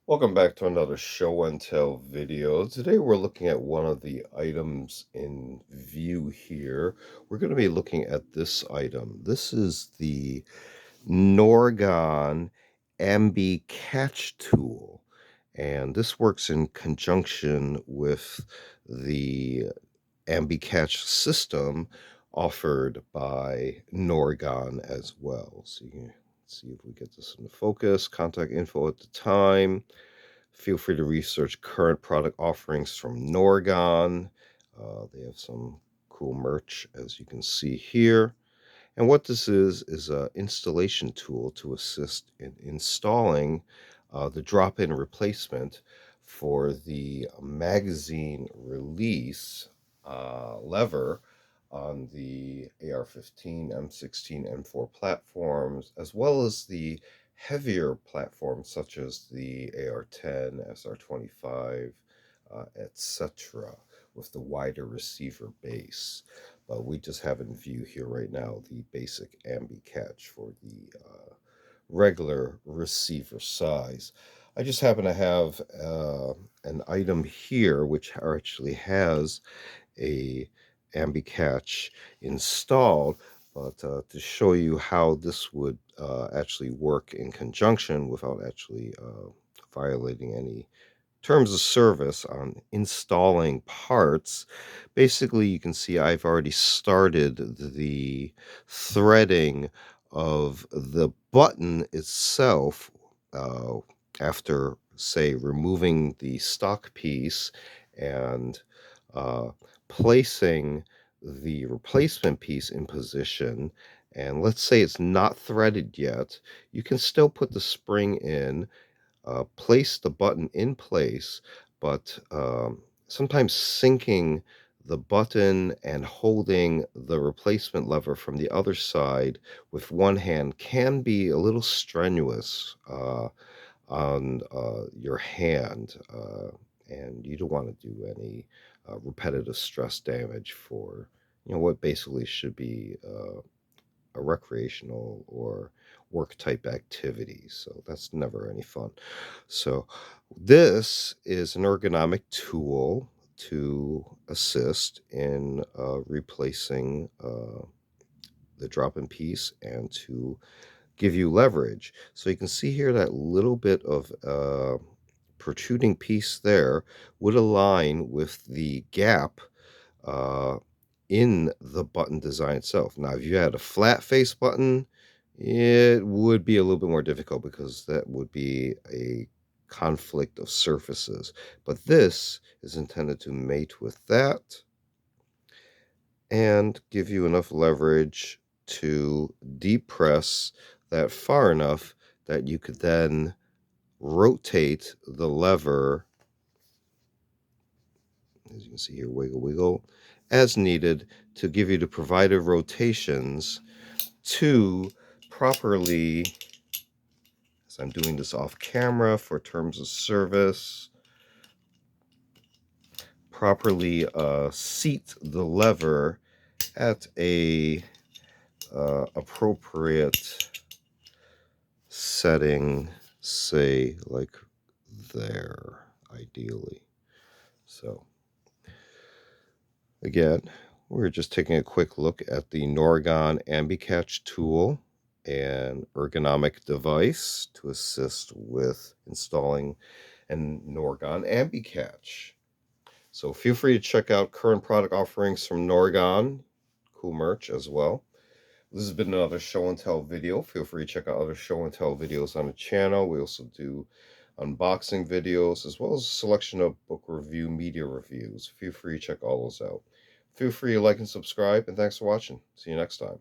Welcome back to another show and tell video. Today we're looking at one of the items in view here. We're going to be looking at this item. This is the NORGON Ambi catch tool. And this works in conjunction with the Ambi catch system offered by NORGON as well. So you can see if we get this into focus. Contact info at the time. Feel free to research current product offerings from NORGON. They have some cool merch, as you can see here. And what this is an installation tool to assist in installing the drop-in replacement for the magazine release lever on the AR15, M16, M4 platforms, as well as the heavier platforms such as the AR10, SR25, etc., with the wider receiver base. But we just have in view here right now the basic Ambi catch for the regular receiver size. I just happen to have an item here which actually has a Ambi catch installed, but to show you how this would actually work in conjunction without actually violating any terms of service on installing parts. Basically, you can see I've already started the threading of the button itself after, say, removing the stock piece and uh, placing the replacement piece in position. And let's say it's not threaded yet, you can still put the spring in, place the button in place, but sometimes sinking the button and holding the replacement lever from the other side with one hand can be a little strenuous on your hand, and you don't want to do any repetitive stress damage for what basically should be a recreational or work type activity. So that's never any fun. So this is an ergonomic tool to assist in replacing the drop-in piece and to give you leverage. So you can see here that little bit of protruding piece there would align with the gap uh, in the button design itself. Now, if you had a flat face button, it would be a little bit more difficult because that would be a conflict of surfaces. But this is intended to mate with that and give you enough leverage to depress that far enough that you could then rotate the lever, as you can see here, wiggle, wiggle, as needed to give you the provided rotations to properly, as I'm doing this off camera for terms of service, properly seat the lever at a appropriate setting, say like there, ideally. So again, we're just taking a quick look at the NORGON Ambi catch tool, an ergonomic device to assist with installing an NORGON Ambi catch. So feel free to check out current product offerings from NORGON, cool merch as well. This has been another show and tell video. Feel free to check out other show and tell videos on the channel. We also do unboxing videos as well as a selection of book review, media reviews. Feel free to check all those out. Feel free to like and subscribe, and thanks for watching. See you next time.